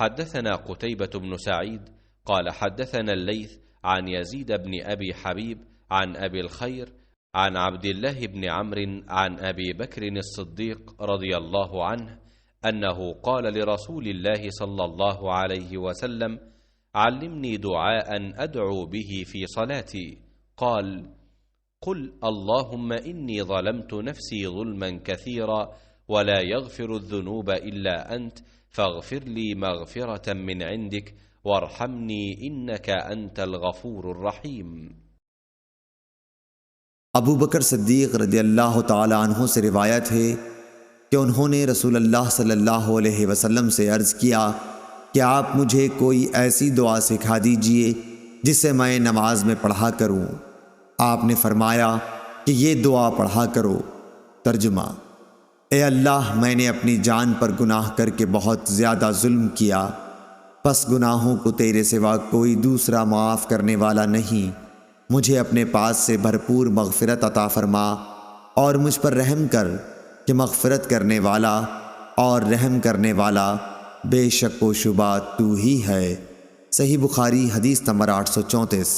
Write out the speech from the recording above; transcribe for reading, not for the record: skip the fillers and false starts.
حدثنا قتيبة بن سعيد قال حدثنا الليث عن يزيد بن أبي حبيب عن أبي الخير عن عبد الله بن عمرو عن أبي بكر الصديق رضي الله عنه أنه قال لرسول الله صلى الله عليه وسلم: علمني دعاء أدعو به في صلاتي. قال: قل اللهم إني ظلمت نفسي ظلما كثيرا ولا يغفر الذنوب إلا أنت فاغفر لي مغفرة من عندك وارحمني إنك أنت الغفور الرحيम। अबू बकर सिद्दीक़ रज़ियल्लाहु ताला अन्हु से रिवायत है कि उन्होंने रसूल अल्लाह सल्लल्लाहु अलैहि वसल्लम से अर्ज़ किया कि आप मुझे कोई ऐसी दुआ सिखा दीजिए जिसे मैं नमाज में पढ़ा करूं। आपने फरमाया कि ये दुआ पढ़ा करो। तर्जुमा: ए अल्लाह, मैंने अपनी जान पर गुनाह करके बहुत ज़्यादा जुल्म किया, बस गुनाहों को तेरे सिवा कोई दूसरा माफ़ करने वाला नहीं। मुझे अपने पास से भरपूर मग़फ़िरत अता फरमा और मुझ पर रहम कर कि मग़फ़िरत करने वाला और रहम करने वाला बेशक व शुबा तू ही है। सही बुखारी हदीस नंबर 834।